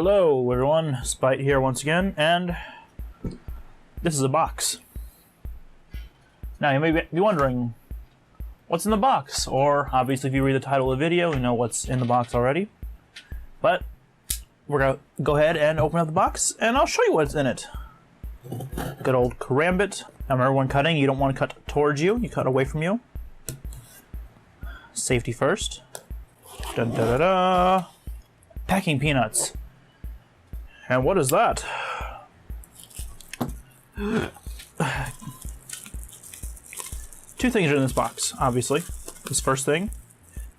Hello everyone, Spite here once again, and this is a box. Now you may be wondering, what's in the box? Or obviously if you read the title of the video, you know what's in the box already. But we're gonna go ahead and open up the box, and I'll show you what's in it. Good old karambit. Now remember, when cutting, you don't want to cut towards you, you cut away from you. Safety first. Dun, da, da, da. Packing peanuts. And what is that? Two things are in this box, obviously. This first thing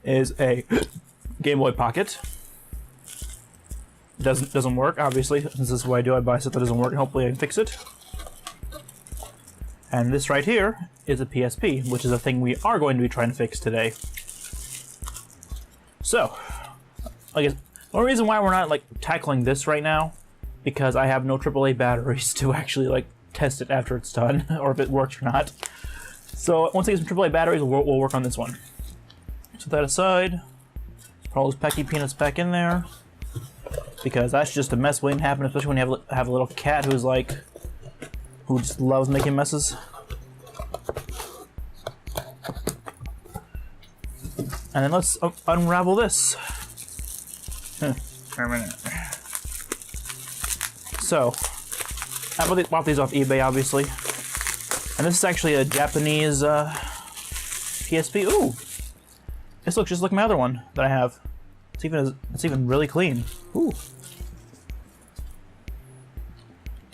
is a Game Boy Pocket. Doesn't work, obviously. This is what I do. I buy stuff that doesn't work, and hopefully I can fix it. And this right here is a PSP, which is a thing we are going to be trying to fix today. So, I guess the only reason why we're not like tackling this right now, because I have no AAA batteries to actually like test it after it's done, or if it works or not. So once I get some AAA batteries, we'll work on this one. Set that aside. Put all those packy peanuts back in there, because that's just a mess waiting to happen, especially when you have a little cat who just loves making messes. And then let's unravel this. For a minute. So, I bought these off eBay, obviously. And this is actually a Japanese PSP. Ooh! This looks just like my other one that I have. It's even really clean. Ooh.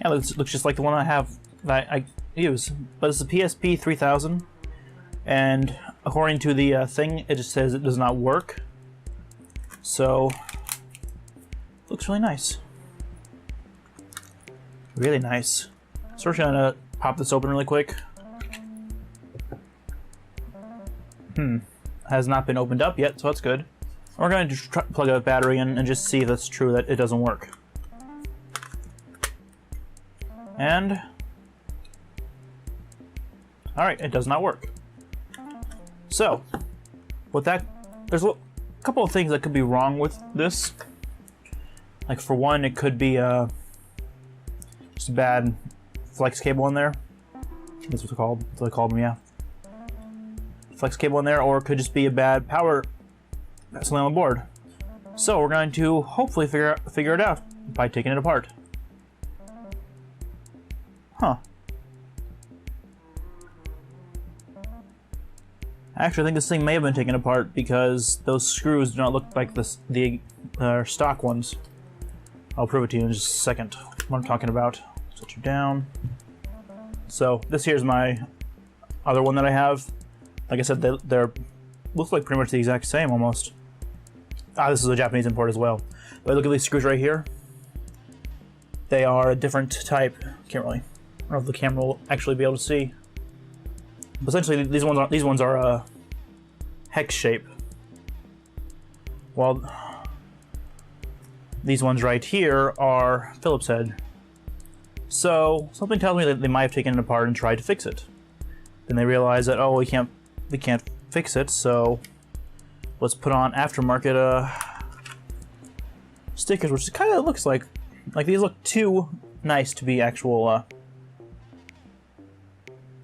Yeah, it looks just like the one I have that I use. But it's a PSP-3000. And according to the thing, it just says it does not work. So, looks really nice. Really nice. So we're gonna pop this open really quick. Has not been opened up yet, so that's good. We're going to just plug a battery in and just see if it's true that it doesn't work. And alright, it does not work. So, with that, there's a couple of things that could be wrong with this. Like, for one, it could be just a bad flex cable in there. That's what they called them, yeah. Flex cable in there, or it could just be a bad power something on the board. So we're going to hopefully figure it out by taking it apart. Huh. Actually, I think this thing may have been taken apart because those screws do not look like the stock ones. I'll prove it to you in just a second what I'm talking about. Set you down. So this here's my other one that I have. Like I said, they're look like pretty much the exact same almost. This is a Japanese import as well. But look at these screws right here. They are a different type. I don't know if the camera will actually be able to see. But essentially, these ones are hex shape. While these ones right here are Phillips head. So something tells me that they might have taken it apart and tried to fix it. Then they realized that, oh, we can't fix it, so let's put on aftermarket stickers, which kind of looks like these look too nice to be actual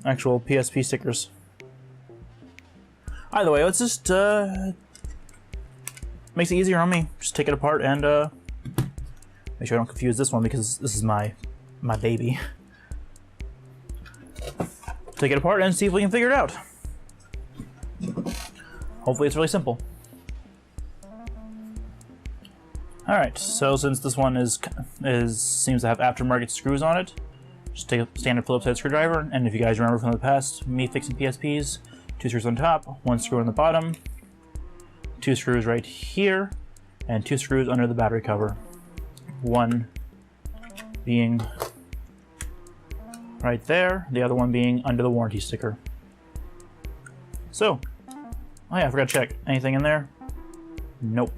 PSP stickers. Either way, let's just makes it easier on me. Just take it apart and make sure I don't confuse this one, because this is my baby. Take it apart and see if we can figure it out. Hopefully it's really simple. Alright, so since this one seems to have aftermarket screws on it, just take a standard Phillips head screwdriver, and if you guys remember from the past, me fixing PSPs, 2 screws on top, 1 screw on the bottom, 2 screws right here, and 2 screws under the battery cover. 1 being right there, the other one being under the warranty sticker. So, oh yeah, I forgot to check. Anything in there? Nope.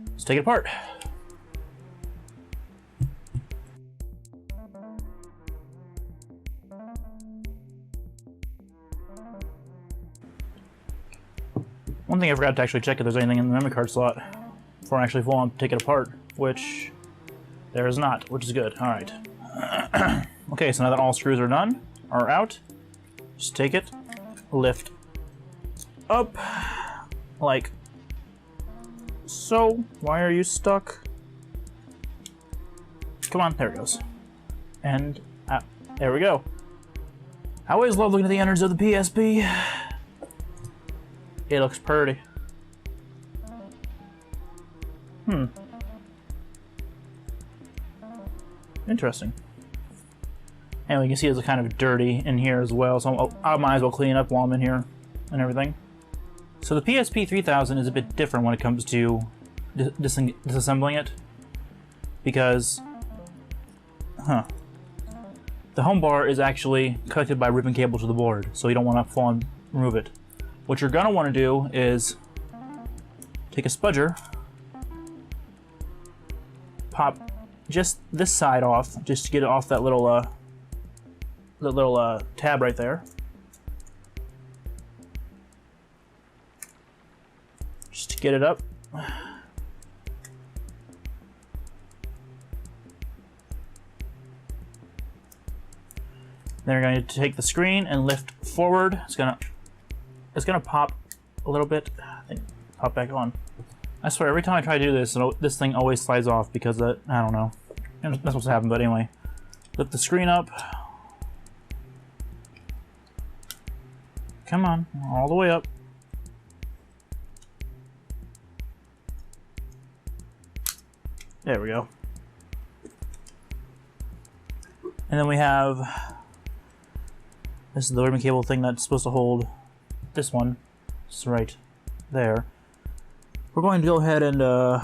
Let's take it apart. One thing I forgot to actually check if there's anything in the memory card slot. before I actually full on take it apart, which there is not, which is good. All right. Okay, so now that all screws are done, are out, just take it, lift up, like so. Why are you stuck? Come on, there it goes. And there we go. I always love looking at the innards of the PSP. It looks pretty. Interesting. And we can see it's kind of dirty in here as well, so I might as well clean it up while I'm in here and everything. So the PSP-3000 is a bit different when it comes to disassembling it, because the home bar is actually connected by ribbon cable to the board, so you don't want to full on remove it. What you're gonna want to do is take a spudger, pop just this side off, just to get it off that little tab right there. Just to get it up. Then you're going to take the screen and lift forward. It's gonna pop a little bit. I think pop back on. I swear, every time I try to do this, this thing always slides off because I don't know. That's what's happened. But anyway, lift the screen up. Come on, all the way up. There we go. And then we have, this is the ribbon cable thing that's supposed to hold this one. It's right there. We're going to go ahead and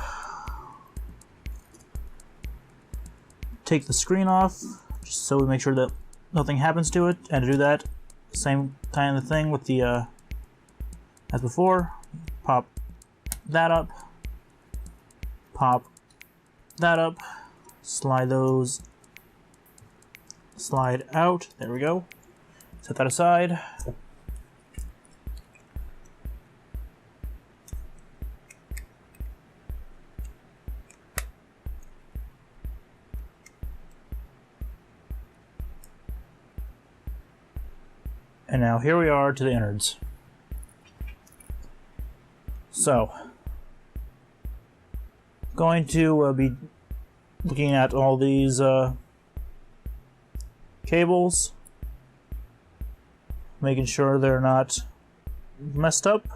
take the screen off, just so we make sure that nothing happens to it. And to do that, same kind of thing with the as before. Pop that up, pop that up, slide those, slide out. There we go. Set that aside. And now here we are to the innards. So, going to be looking at all these cables, making sure they're not messed up,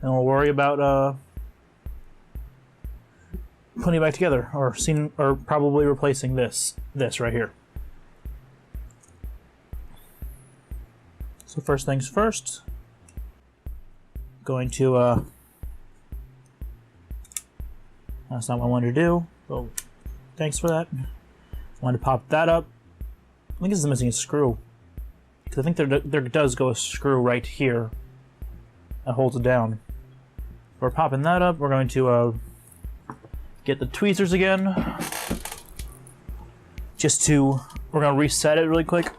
and we'll worry about putting it back together, or probably replacing this right here. So first things first, going to that's not what I wanted to do, so thanks for that. I wanted to pop that up. I think this is missing a screw, because I think there does go a screw right here that holds it down. We're popping that up. We're going to get the tweezers again, we're going to reset it really quick.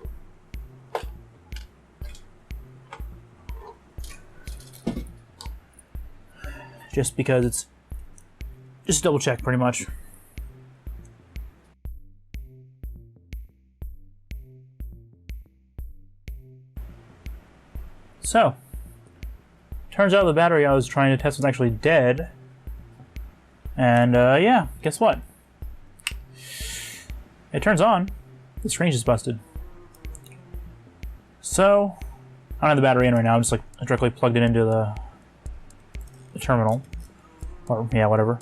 Just because it's just double check pretty much. So, turns out the battery I was trying to test was actually dead. And yeah, guess what? It turns on. The screen's just busted. So, I don't have the battery in right now. I'm just like directly plugged it into the terminal, or yeah, whatever.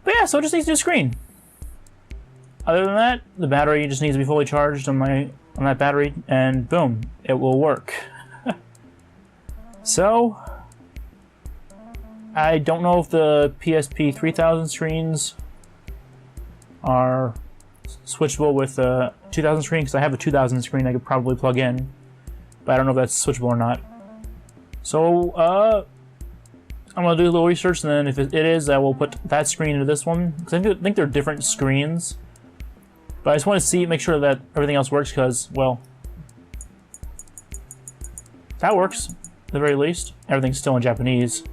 But yeah, so it just needs a new screen. Other than that, the battery just needs to be fully charged on that battery, and boom, it will work. So I don't know if the PSP-3000 screens are switchable with the 2000 screen, because I have a 2000 screen I could probably plug in, but I don't know if that's switchable or not. So I'm going to do a little research, and then if it is, I will put that screen into this one. Because I think they're different screens. But I just want to make sure that everything else works, because, well, that works, at the very least. Everything's still in Japanese.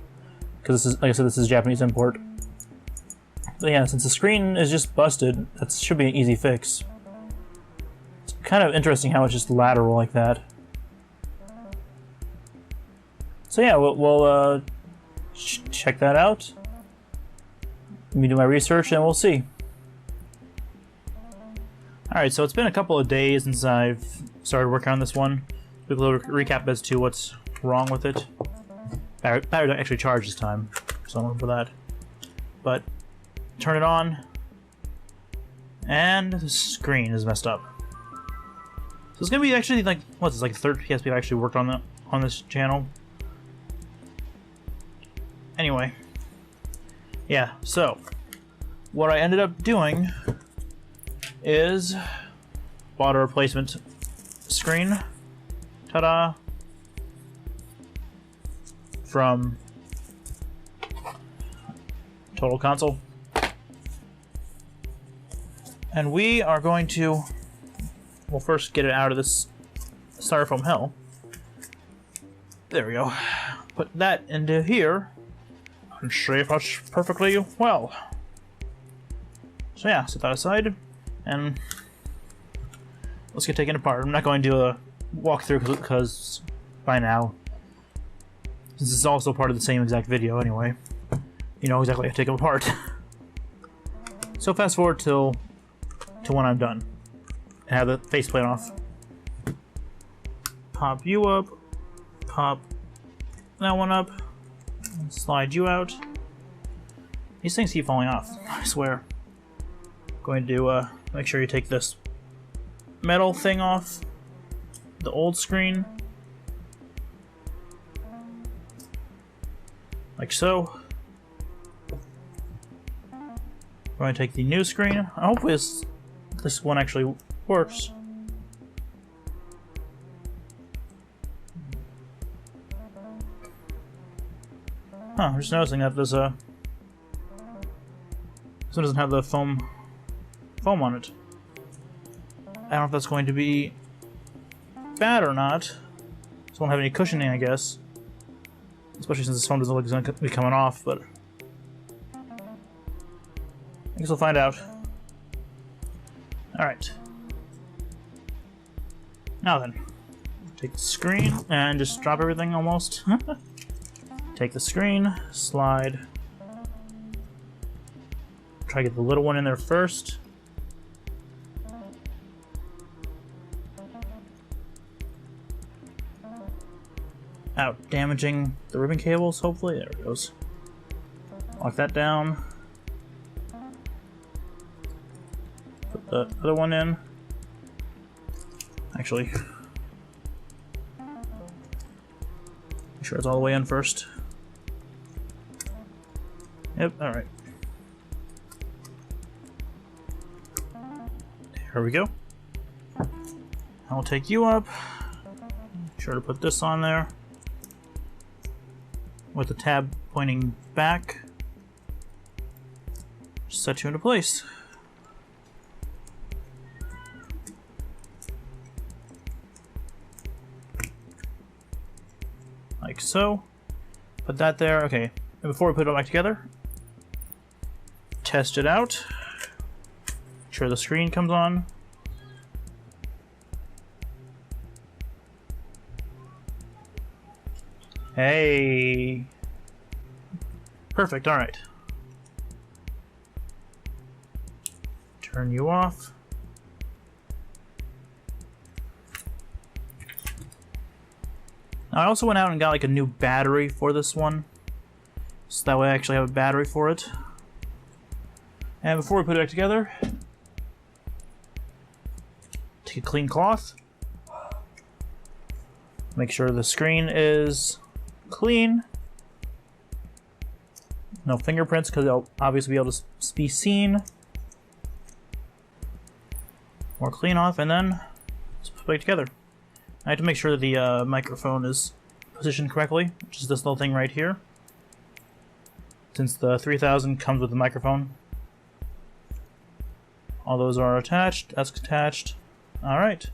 because this is, like I said, this is a Japanese import. But yeah, since the screen is just busted, that should be an easy fix. It's kind of interesting how it's just lateral like that. So yeah, we'll check that out. Let me do my research and we'll see. Alright, so it's been a couple of days since I've started working on this one. We'll do a recap as to what's wrong with it. Battery don't actually charge this time, so I'm for that. But turn it on, and the screen is messed up. So it's gonna be actually like, what's this, like the third PSP I've actually worked on this channel. Anyway, yeah. So what I ended up doing is bought a replacement screen. Ta-da! From Total Console. And we are going to, we'll first get it out of this styrofoam hell. There we go. Put that into here and see if that's perfectly well. So yeah, set that aside and let's get taken apart. I'm not going to do a walkthrough because by now, since it's also part of the same exact video anyway, you know exactly how to take them apart. So fast forward to when I'm done and have the faceplate off. Pop you up, pop that one up, and slide you out. These things keep falling off, I swear. Going to make sure you take this metal thing off the old screen, like so. We're going to take the new screen. Hopefully this one actually works. Huh, I'm just noticing that there's this one doesn't have the foam on it. I don't know if that's going to be bad or not. This won't have any cushioning, I guess. Especially since this foam doesn't look like it's going to be coming off, but I guess we'll find out. Alright. Now then. Take the screen and just drop everything almost. Take the screen, slide. Try to get the little one in there first. Out damaging the ribbon cables, hopefully. There it goes. Lock that down. Put the other one in. Actually, make sure it's all the way in first. Yep, alright. There we go. I'll take you up. Make sure to put this on there. With the tab pointing back. Just set you into place. Like so. Put that there. Okay. And before we put it all back together, test it out. Make sure the screen comes on. Hey. Perfect, alright. Turn you off. Now, I also went out and got like a new battery for this one. So that way I actually have a battery for it. And before we put it back together, take a clean cloth. Make sure the screen is clean. No fingerprints because they'll obviously be able to be seen. More clean off and then let's put it back together. I have to make sure that the microphone is positioned correctly, which is this little thing right here. Since the 3000 comes with the microphone. All those are attached, that's attached. Alright.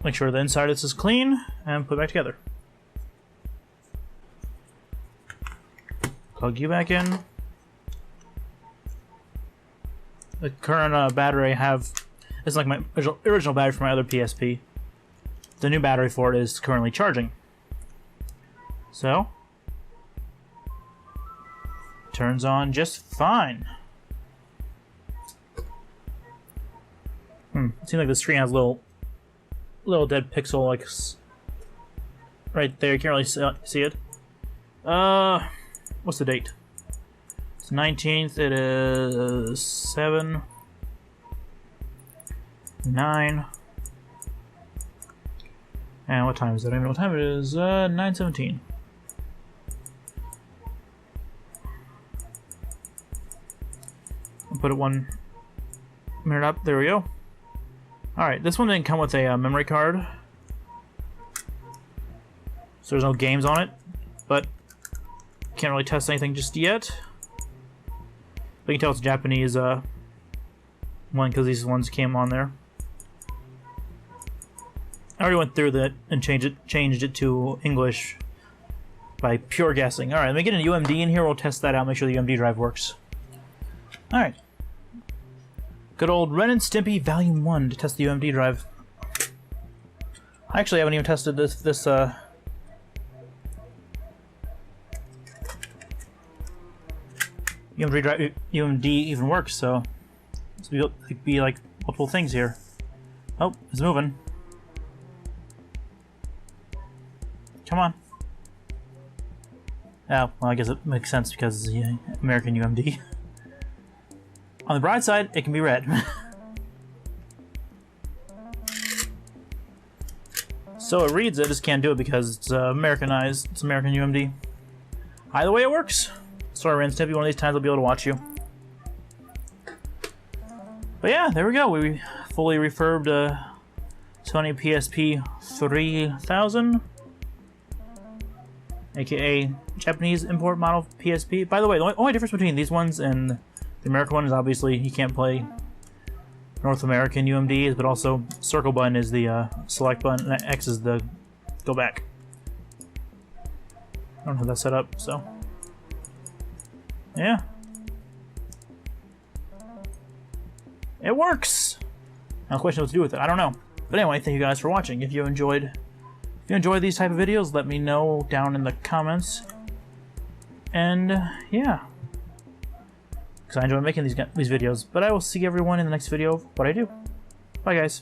Make sure the inside of this is clean and put it back together. Plug you back in. The current battery I have is like my original battery for my other PSP. The new battery for it is currently charging. So, turns on just fine. It seems like the screen has a little dead pixel, like right there. You can't really see it. What's the date? It's 19th. It is 7/9. And what time is it? I don't even know what time it is. 9:17. I'll put it 1 minute up. There we go. Alright, this one didn't come with a memory card. So there's no games on it. But can't really test anything just yet. But you can tell it's a Japanese one because these ones came on there. I already went through that and changed it to English by pure guessing. Alright, let me get an UMD in here. We'll test that out, make sure the UMD drive works. Alright. Good old Ren and Stimpy Volume 1 to test the UMD drive. I actually haven't even tested this UMD even works, so this would be like multiple things here. Oh, it's moving. Come on. Oh, well, I guess it makes sense because it's the American UMD. On the bright side, it can be read. So it reads it, just can't do it because it's Americanized. It's American UMD. Either way, it works. Sorry, Ren Stimpy, one of these times I'll be able to watch you. But yeah, there we go. We fully refurbed Sony PSP-3000. AKA Japanese import model PSP. By the way, the only difference between these ones and the American one is obviously you can't play North American UMDs, but also circle button is the select button, and X is the go back. I don't have that set up, so yeah, it works. Now the question is what to do with it. I don't know, but anyway, thank you guys for watching. If you enjoyed these type of videos, let me know down in the comments. And yeah, because I enjoy making these videos. But I will see everyone in the next video of what I do. Bye, guys.